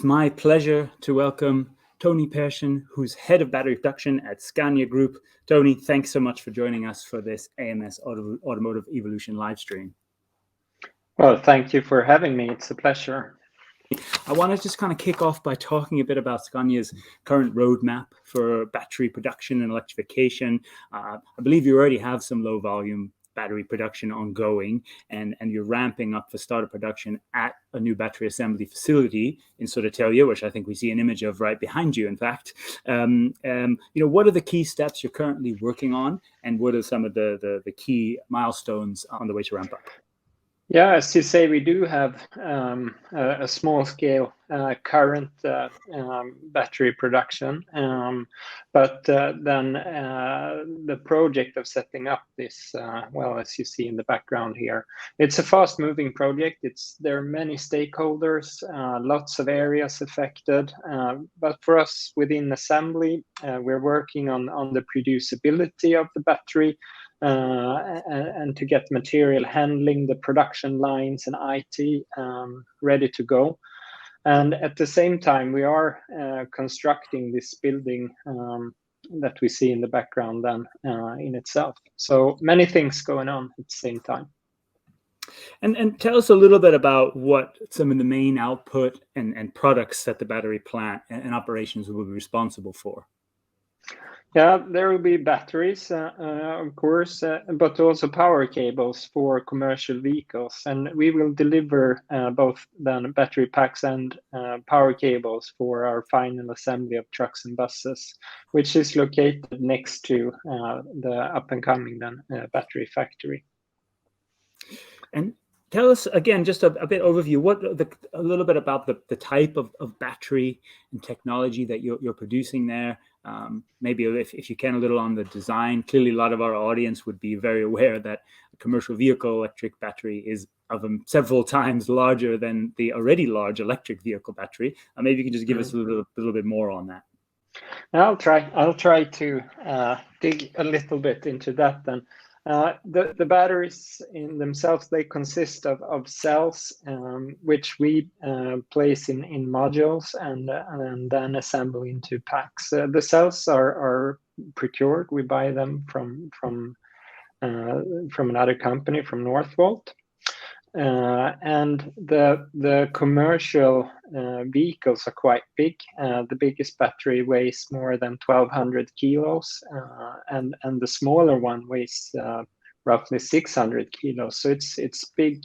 It's my pleasure to welcome Tony Persson, who's head of battery production at Scania Group. Tony, thanks so much for joining us for this AMS Automotive Evolution Livestream. Well, thank you for having me. It's a pleasure. I want to just kind of kick off by talking a bit about Scania's current roadmap for battery production and electrification. I believe you already have some low volume battery production ongoing, and you're ramping up for start of production at a new battery assembly facility in Södertälje, which I think we see an image of right behind you, in fact. What are the key steps you're currently working on, and what are some of the key milestones on the way to ramp up? Yeah, as you say, we do have a small-scale current battery production, but then the project of setting up this, well, as you see in the background here, it's a fast-moving project. There are many stakeholders, lots of areas affected, but for us within assembly, we're working on the producibility of the battery, and to get material handling, the production lines and IT ready to go. And at the same time, we are constructing this building that we see in the background then in itself. So many things going on at the same time. And tell us a little bit about what some of the main output and products that the battery plant and operations will be responsible for. Yeah, there will be batteries, of course, but also power cables for commercial vehicles. And we will deliver both then battery packs and power cables for our final assembly of trucks and buses, which is located next to the up-and-coming then battery factory. And tell us again, just a bit overview, a little bit about the type of battery and technology that you're producing there. Maybe if you can, a little on the design. Clearly, a lot of our audience would be very aware that a commercial vehicle electric battery is several times larger than the already large electric vehicle battery. Maybe you can just give us a little bit more on that. I'll try to dig a little bit into that then. The batteries in themselves, they consist of cells, which we place in modules and then assemble into packs. The cells are procured. We buy them from another company, from Northvolt. And the commercial vehicles are quite big. The biggest battery weighs more than 1,200 kilos, and the smaller one weighs roughly 600 kilos. So it's big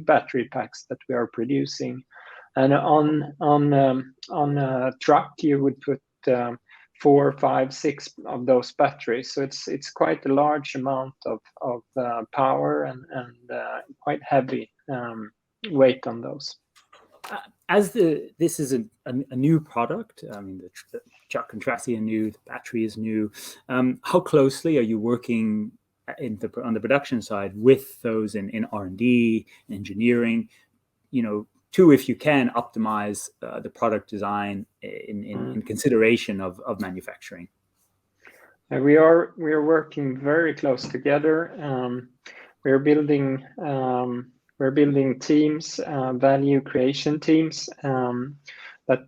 battery packs that we are producing. And on a truck, you would put 4, 5, 6 of those batteries. So it's quite a large amount of power and quite heavy weight on those. This is a new product, I mean, the truck and chassis are new, the battery is new. How closely are you working on the production side with those in R&D, engineering, to, if you can, optimize the product design in consideration of manufacturing? We are working very close together. We're building teams, value creation teams that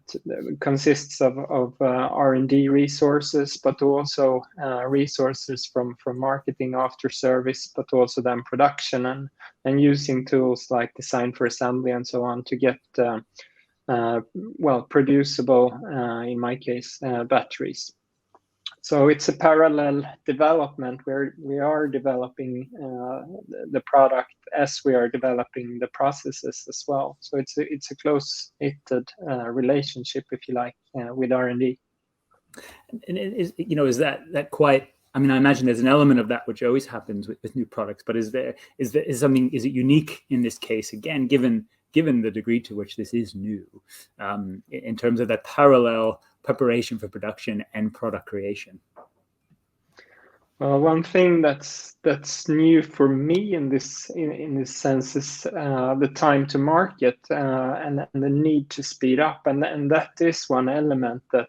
consists of R&D resources, but also resources from marketing, after service, but also then production and using tools like design for assembly and so on to get producible, in my case, batteries. So it's a parallel development where we are developing the product as we are developing the processes as well. So it's a close-knitted relationship, if you like, with R&D. And is that quite? I mean, I imagine there's an element of that which always happens with new products. But is it unique in this case? Again, given the degree to which this is new, in terms of that parallel preparation for production and product creation? Well, one thing that's new for me in this sense is the time to market and the need to speed up, and that is one element that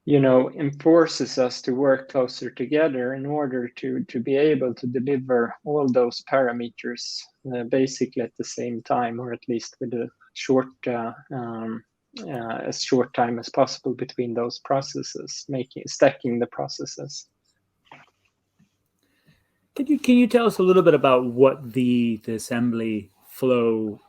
enforces us to work closer together in order to be able to deliver all those parameters basically at the same time, or at least with a as short time as possible between those processes, stacking the processes. Can you tell us a little bit about what the assembly flow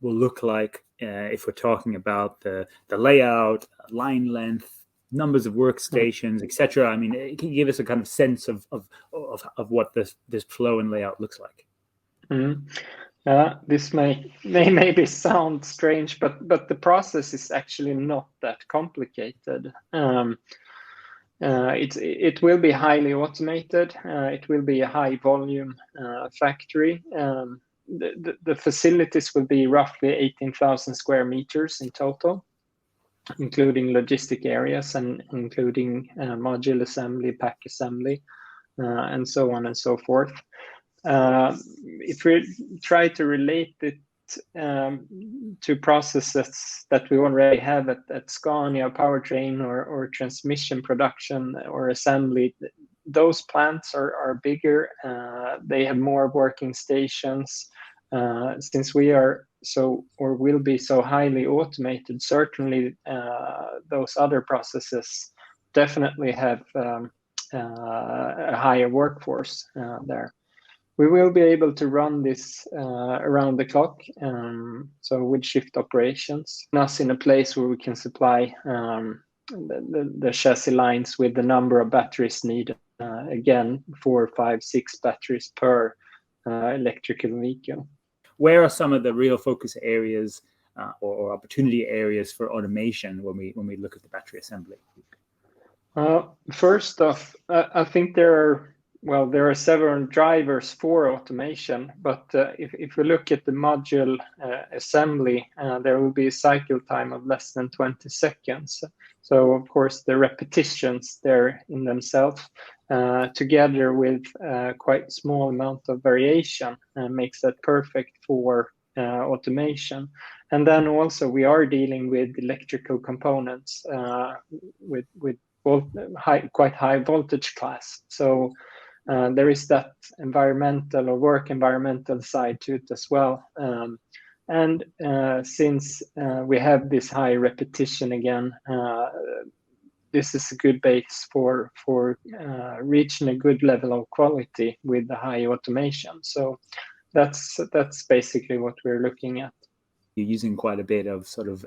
will look like if we're talking about the layout, line length, numbers of workstations, etc.? I mean, can you give us a kind of sense of what this flow and layout looks like? This may maybe sound strange, but the process is actually not that complicated. It will be highly automated. It will be a high volume factory. The facilities will be roughly 18,000 square meters in total, including logistic areas and including module assembly, pack assembly, and so on and so forth. If we try to relate it to processes that we already have at Scania, powertrain or transmission production or assembly, those plants are bigger. They have more working stations. Since we are will be so highly automated, certainly those other processes definitely have a higher workforce there. We will be able to run this around the clock, so with shift operations, us in a place where we can supply the chassis lines with the number of batteries needed. Again, 4, 5, 6 batteries per electrical vehicle. Where are some of the real focus areas or opportunity areas for automation when we look at the battery assembly? First off, I think there are several drivers for automation, but if we look at the module assembly, there will be a cycle time of less than 20 seconds. So, of course, the repetitions there in themselves, together with quite small amount of variation, makes that perfect for automation. And then also we are dealing with electrical components with quite high voltage class. So there is that environmental or work environmental side to it as well. And since we have this high repetition again, this is a good base for reaching a good level of quality with the high automation. So that's basically what we're looking at. You're using quite a bit of sort of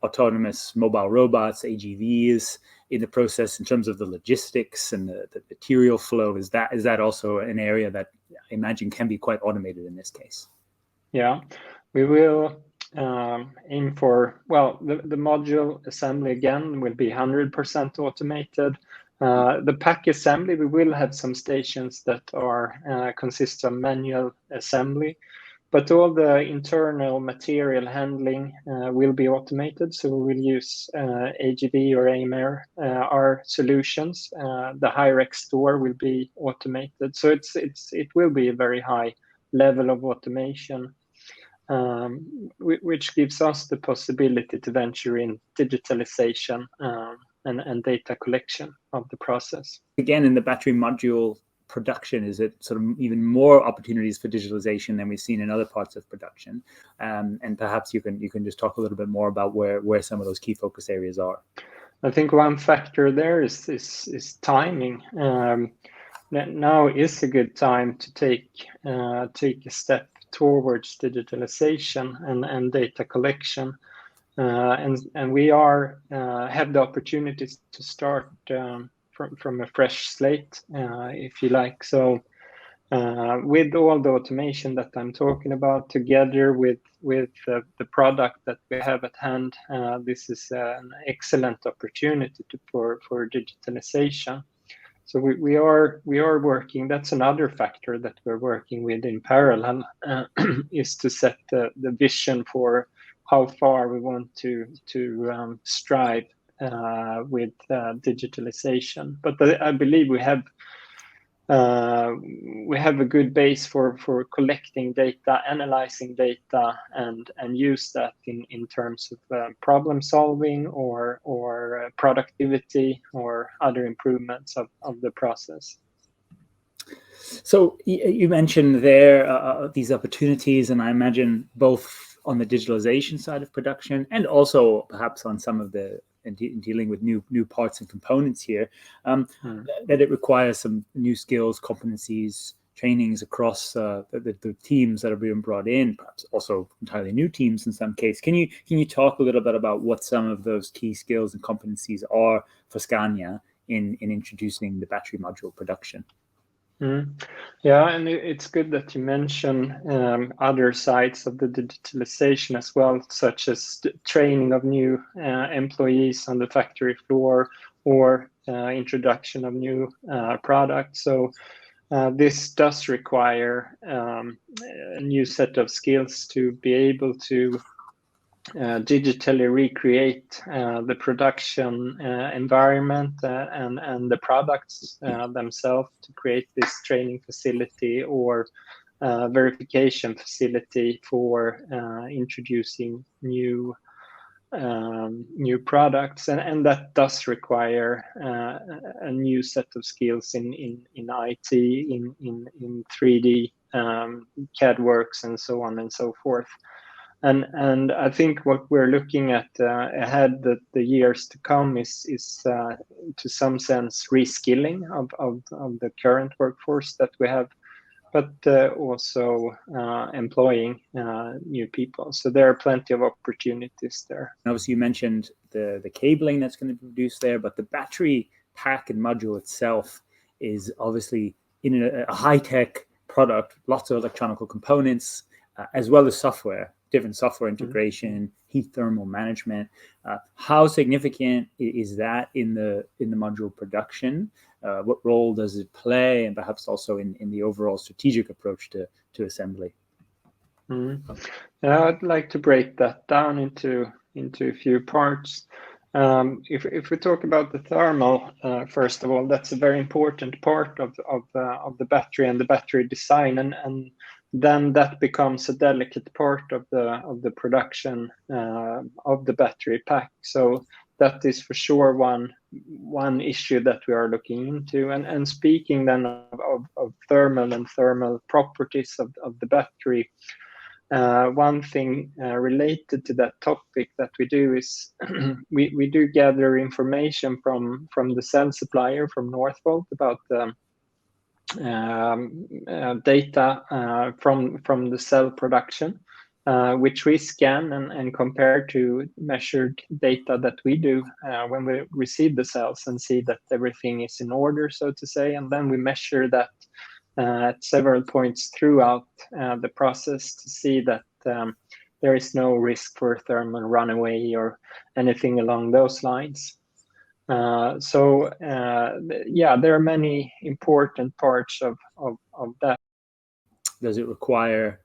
autonomous mobile robots, AGVs, in the process in terms of the logistics and the material flow. Is that also an area that I imagine can be quite automated in this case? Yeah, we will aim for, the module assembly again will be 100% automated. The pack assembly, we will have some stations that are consist of manual assembly, but all the internal material handling will be automated. So we will use AGV or AMR solutions. The Hyrex store will be automated. So it will be a very high level of automation, which gives us the possibility to venture in digitalization and data collection of the process. Again, in the battery module production, is it sort of even more opportunities for digitalization than we've seen in other parts of production? And perhaps you can just talk a little bit more about where some of those key focus areas are. I think one factor there is timing. Now is a good time to take a step towards digitalization and data collection, and we have the opportunities to start from a fresh slate, if you like. So with all the automation that I'm talking about, together with the product that we have at hand, this is an excellent opportunity for digitalization. So we are working. That's another factor that we're working with in parallel, is to set the vision for how far we want to strive with digitalization. But I believe we have we have a good base for collecting data, analyzing data, and use that in terms of problem solving or productivity or other improvements of the process. So you mentioned there these opportunities, and I imagine both on the digitalization side of production and also perhaps on some of the dealing with new parts and components here, that it requires some new skills, competencies, trainings across the teams that are being brought in, perhaps also entirely new teams in some case. Can you talk a little bit about what some of those key skills and competencies are for Scania in introducing the battery module production? Yeah, and it's good that you mention other sides of the digitalization as well, such as training of new employees on the factory floor or introduction of new products. So this does require a new set of skills to be able to digitally recreate the production environment and the products themselves to create this training facility or verification facility for introducing new products, and that does require a new set of skills in IT, in 3D CAD works, and so on and so forth. And I think what we're looking at ahead the years to come is to some sense reskilling of the current workforce that we have, but also employing new people. So there are plenty of opportunities there. Obviously, you mentioned the cabling that's going to be produced there, but the battery pack and module itself is obviously in a high-tech product, lots of electronic components, as well as software, different software integration, heat thermal management. How significant is that in the module production? What role does it play, and perhaps also in the overall strategic approach to assembly? I'd like to break that down into a few parts. If we talk about the thermal, first of all, that's a very important part of the battery and the battery design, and then that becomes a delicate part of the production of the battery pack. So that is for sure one issue that we are looking into. And speaking then of thermal and thermal properties of the battery, one thing related to that topic that we do is we do gather information from the cell supplier, from Northvolt, about the data from the cell production, which we scan and compare to measured data that we do when we receive the cells and see that everything is in order, so to say. And then we measure that at several points throughout the process to see that there is no risk for thermal runaway or anything along those lines. So there are many important parts of that. Does it require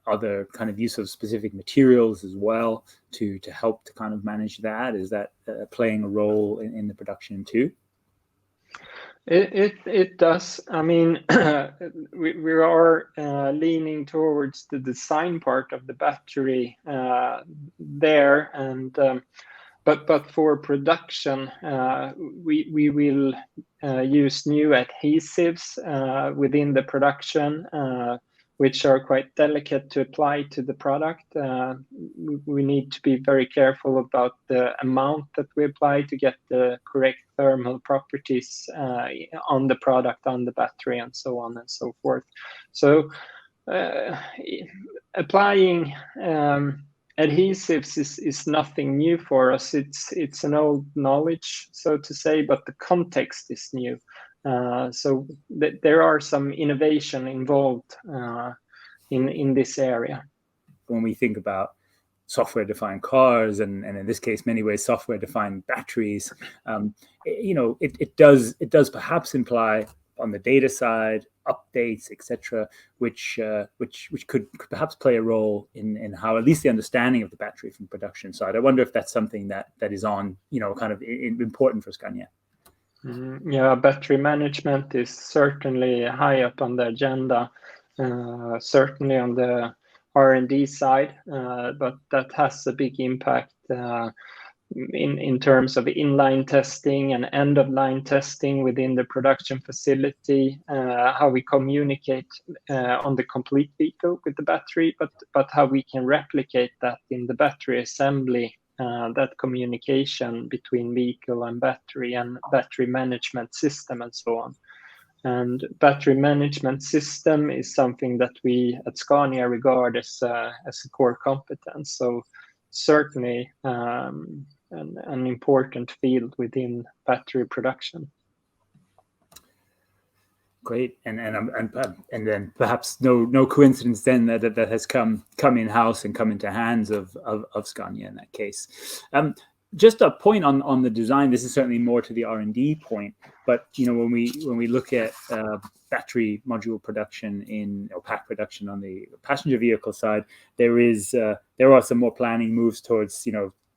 other kind of use of specific materials as well to help to kind of manage that? Is that playing a role in the production too? It does. I mean, we are leaning towards the design part of the battery there, and but for production, we will use new adhesives within the production, which are quite delicate to apply to the product. We need to be very careful about the amount that we apply to get the correct thermal properties on the product, on the battery, and so on and so forth. So applying adhesives is nothing new for us. It's an old knowledge, so to say, but the context is new. So there are some innovation involved in this area. When we think about software-defined cars, and in this case, many ways, software-defined batteries, it does perhaps imply on the data side updates, etc., which could perhaps play a role in how at least the understanding of the battery from production side. I wonder if that's something that is on kind of important for Scania. Yeah, battery management is certainly high up on the agenda, certainly on the R&D side, but that has a big impact in terms of inline testing and end-of-line testing within the production facility, how we communicate on the complete vehicle with the battery, but how we can replicate that in the battery assembly, that communication between vehicle and battery management system and so on. And battery management system is something that we at Scania regard as a core competence. So certainly an important field within battery production. Great, and then perhaps no coincidence then that has come in house and come into hands of Scania in that case. Just a point on the design. This is certainly more to the R&D point, but when we look at battery module production or pack production on the passenger vehicle side, there are some more planning moves towards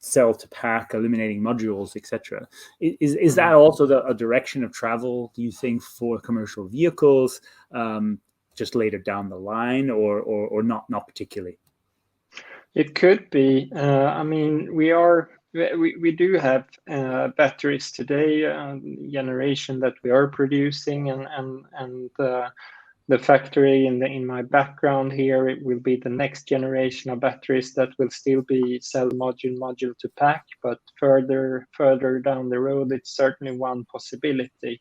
cell to pack, eliminating modules, etc. Is that also a direction of travel, do you think, for commercial vehicles, just later down the line, or not particularly? It could be. I mean, we do have batteries today, generation that we are producing, and the factory in my background here, it will be the next generation of batteries that will still be cell module to pack, but further down the road, it's certainly one possibility.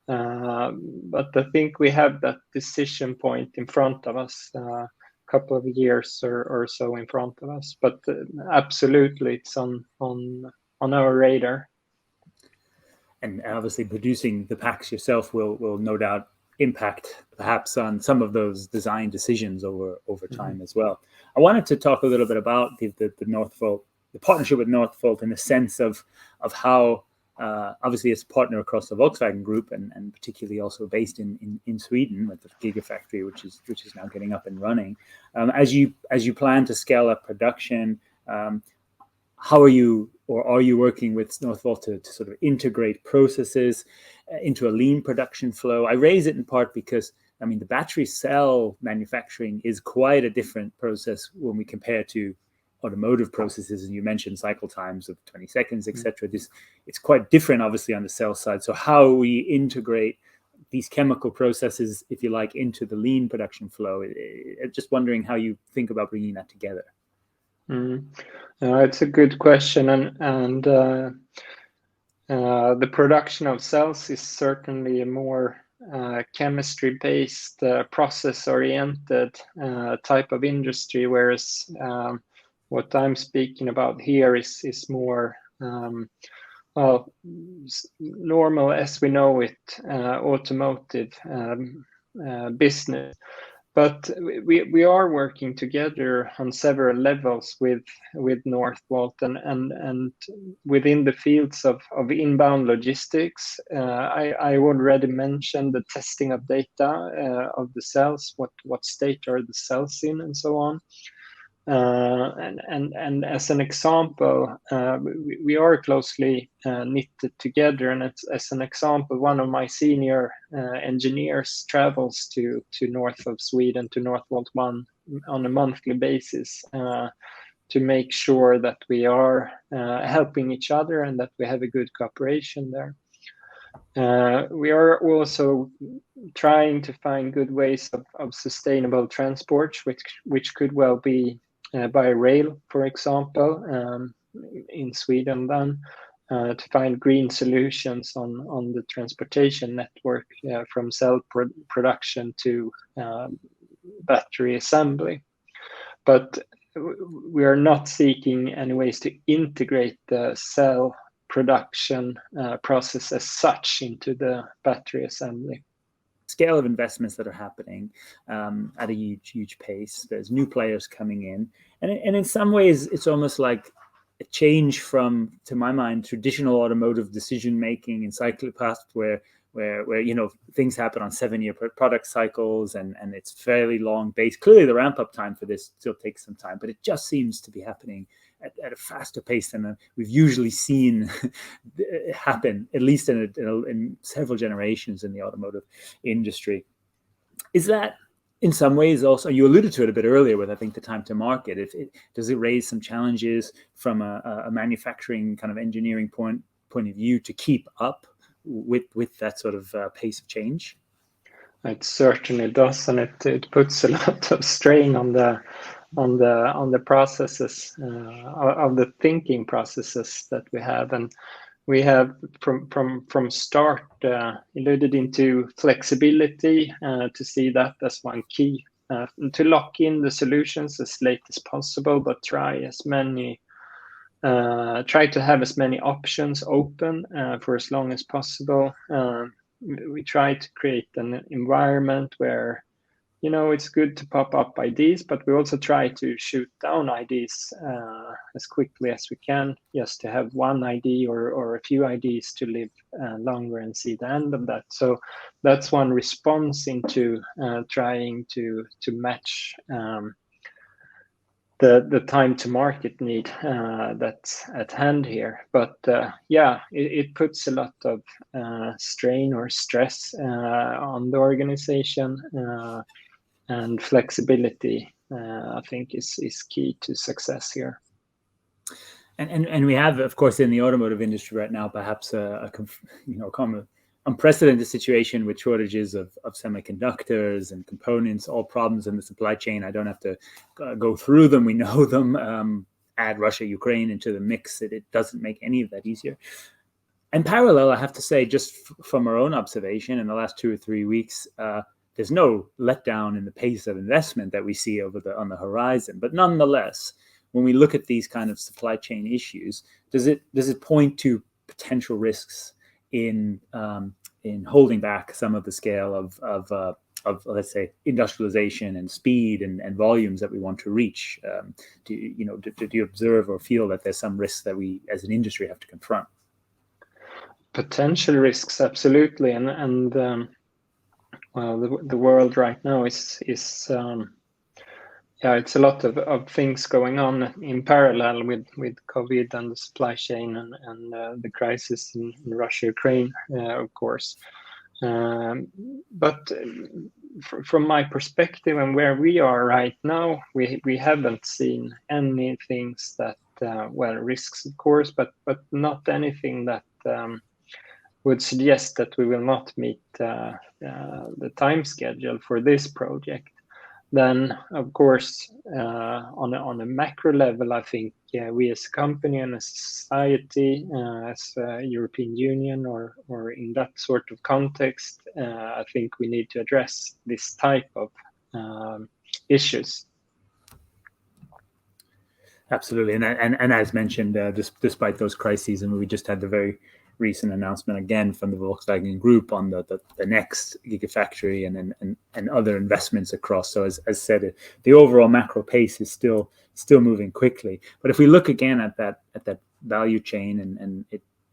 But I think we have that decision point in front of us, a couple of years or so in front of us. But absolutely, it's on our radar. And obviously, producing the packs yourself will no doubt impact perhaps on some of those design decisions over time as well. I wanted to talk a little bit about the Northvolt, the partnership with Northvolt, in the sense of how obviously it's a partner across the Volkswagen Group, and particularly also based in Sweden with the Gigafactory, which is now getting up and running. As you plan to scale up production, how are you working with Northvolt to sort of integrate processes into a lean production flow? I raise it in part because, I mean, the battery cell manufacturing is quite a different process when we compare to automotive processes, and you mentioned cycle times of 20 seconds, etc. It's quite different, obviously, on the cell side. So how we integrate these chemical processes, if you like, into the lean production flow, just wondering how you think about bringing that together. It's a good question, and the production of cells is certainly a more chemistry-based, process-oriented type of industry, whereas what I'm speaking about here is more normal as we know it, automotive business. But we are working together on several levels with Northvolt, and within the fields of inbound logistics. I already mentioned the testing of data of the cells, what state are the cells in, and so on. And as an example, we are closely knitted together. And as an example, one of my senior engineers travels to north of Sweden, to Northvolt 1 on a monthly basis, to make sure that we are helping each other and that we have a good cooperation there. We are also trying to find good ways of sustainable transport, which could well be by rail, for example, in Sweden, then to find green solutions on the transportation network, from cell production to battery assembly. But we are not seeking any ways to integrate the cell production process as such into the battery assembly. Scale of investments that are happening at a huge pace. There's new players coming in, and in some ways it's almost like a change from, to my mind, traditional automotive decision making in cycle past, where things happen on 7-year product cycles, and it's fairly long base. Clearly the ramp up time for this still takes some time, but it just seems to be happening at a faster pace than we've usually seen happen, at least in several generations in the automotive industry. Is that in some ways also, you alluded to it a bit earlier with, I think, the time to market, does it raise some challenges from a manufacturing kind of engineering point of view to keep up with that sort of pace of change? It certainly does, and it puts a lot of strain on the processes, of the thinking processes that we have. And we have from start alluded into flexibility, to see that as one key, to lock in the solutions as late as possible, but try to have as many options open for as long as possible. We try to create an environment where, it's good to pop up ideas, but we also try to shoot down ideas as quickly as we can, just to have one idea or a few ideas to live longer and see the end of that. So that's one response into trying to match the time to market need that's at hand here. But it puts a lot of strain or stress on the organization, and flexibility, I think, is key to success here. And we have, of course, in the automotive industry right now, perhaps a unprecedented situation with shortages of semiconductors and components, all problems in the supply chain. I don't have to go through them. We know them. Add Russia, Ukraine into the mix. It doesn't make any of that easier. In parallel, I have to say, just from our own observation in the last 2 or 3 weeks, there's no letdown in the pace of investment that we see on the horizon. But nonetheless, when we look at these kind of supply chain issues, does it point to potential risks in holding back some of the scale of let's say industrialization and speed and volumes that we want to reach? Do you observe or feel that there's some risks that we as an industry have to confront? Potential risks, absolutely, and well, the world right now is it's a lot of things going on in parallel with COVID and the supply chain and the crisis in Russia, Ukraine, of course. But from my perspective and where we are right now, we haven't seen any things that risks, of course, but not anything that would suggest that we will not meet the time schedule for this project. Then, of course, on a macro level, I think we as a company and as a society, as a European Union, or in that sort of context, I think we need to address this type of issues. Absolutely, and as mentioned, despite those crises, and we just had the very recent announcement again from the Volkswagen Group on the next gigafactory and other investments across. So as said, the overall macro pace is still moving quickly. But if we look again at that value chain and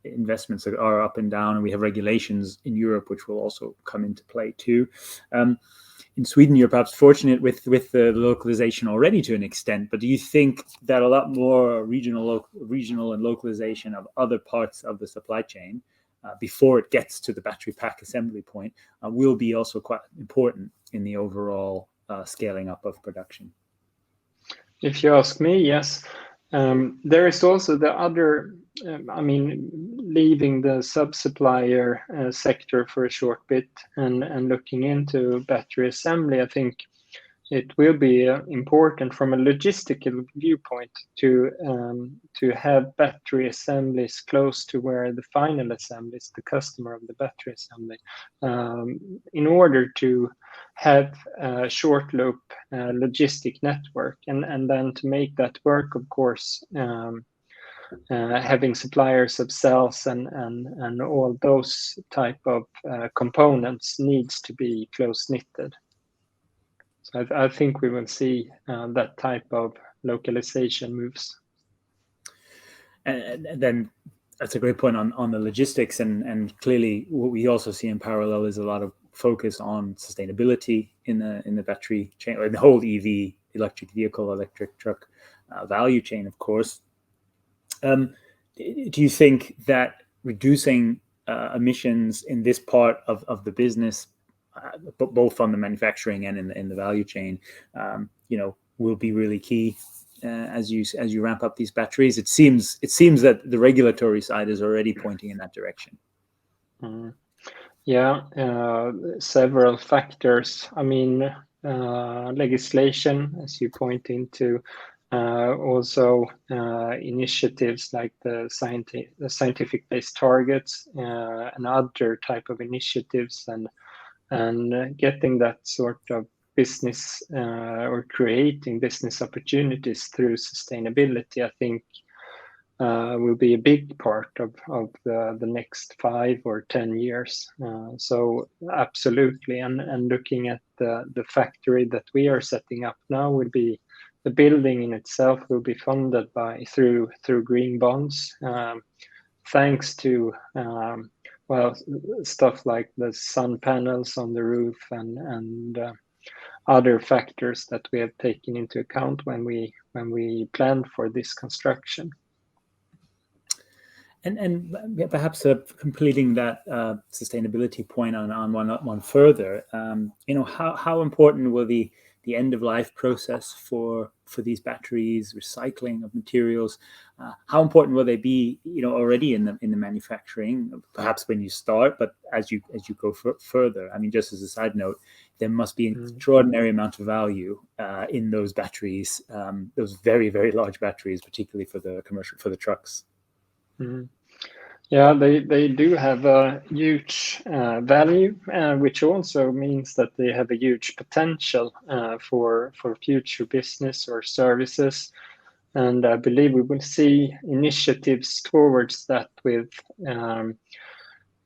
investments are up and down, and we have regulations in Europe which will also come into play too. In Sweden, you're perhaps fortunate with the localization already to an extent, but do you think that a lot more regional and localization of other parts of the supply chain before it gets to the battery pack assembly point will be also quite important in the overall scaling up of production? If you ask me, yes. There is also the other, leaving the sub-supplier sector for a short bit and looking into battery assembly, I think it will be important from a logistical viewpoint to have battery assemblies close to where the final assembly is, the customer of the battery assembly, in order to have a short loop logistic network, and then to make that work, of course, having suppliers of cells and all those type of components needs to be close knitted. So I think we will see that type of localization moves. And then that's a great point on the logistics, and clearly what we also see in parallel is a lot of focus on sustainability in the battery chain, or the whole EV, electric vehicle, electric truck value chain, of course. Do you think that reducing emissions in this part of the business, both on the manufacturing and in the value chain, will be really key as you ramp up these batteries? It seems that the regulatory side is already pointing in that direction. Yeah, several factors. I mean, legislation, as you point into, also initiatives like the scientific-based targets and other type of initiatives, and getting that sort of business or creating business opportunities through sustainability, I think will be a big part of the next 5 or 10 years. So absolutely, and looking at the factory that we are setting up now, will be the building in itself will be funded through green bonds, thanks to stuff like the sun panels on the roof and other factors that we have taken into account when we planned for this construction. And perhaps completing that sustainability point on one further, how important will the end of life process for these batteries, recycling of materials, how important will they be, already in the manufacturing, perhaps when you start, but as you go further? I mean, just as a side note, there must be an extraordinary amount of value in those batteries, those very, very large batteries, particularly for the trucks. Yeah, they do have a huge value, which also means that they have a huge potential for future business or services. And I believe we will see initiatives towards that with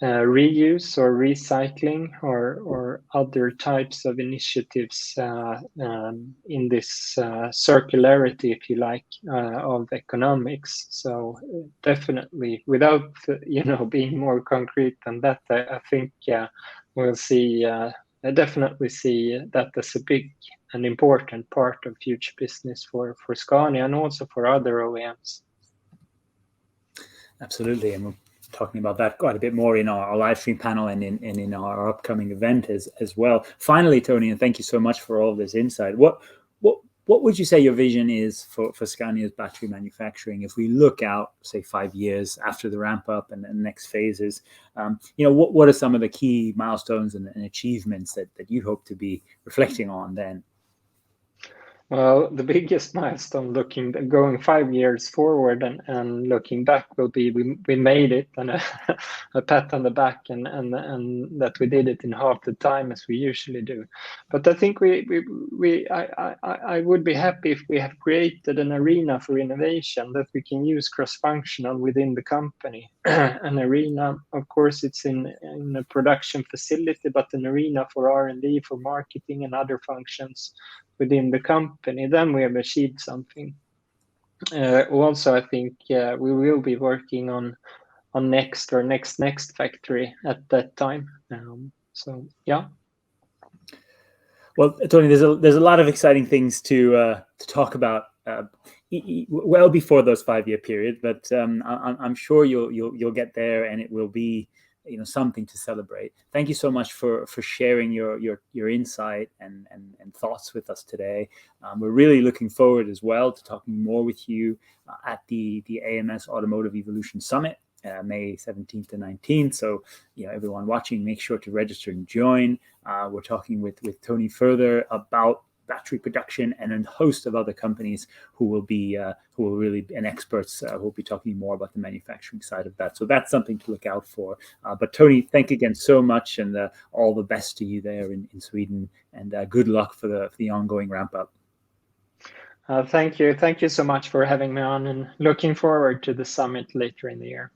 reuse or recycling or other types of initiatives in this circularity, if you like, of economics. So definitely, without being more concrete than that, I think we'll see. I definitely see that as a big and important part of future business for Scania and also for other OEMs. Absolutely, and we're talking about that quite a bit more in our live stream panel and in our upcoming event as well. Finally, Tony, and thank you so much for all this insight. What would you say your vision is for Scania's battery manufacturing if we look out, say, 5 years after the ramp up and the next phases? What are some of the key milestones and achievements that you hope to be reflecting on then? Well, the biggest milestone going 5 years forward and looking back will be we made it, and a pat on the back, and that we did it in half the time as we usually do. But I think I would be happy if we have created an arena for innovation that we can use cross-functional within the company. An arena, of course, it's in a production facility, but an arena for R&D, for marketing and other functions within the company. Then we have achieved something. Also, I think we will be working on next factory at that time. So yeah. Well, Tony, there's a lot of exciting things to talk about well before those 5-year period, but I'm sure you'll get there, and it will be something to celebrate. Thank you so much for sharing your insight and thoughts with us today. We're really looking forward as well to talking more with you at the AMS Automotive Evolution Summit, May 17th to 19th. So, everyone watching, make sure to register and join. We're talking with Tony further about battery production and a host of other companies who will really be experts who will be talking more about the manufacturing side of that. So that's something to look out for. But Tony, thank you again so much, and all the best to you there in Sweden, and good luck for the ongoing ramp up. Thank you so much for having me on, and looking forward to the summit later in the year.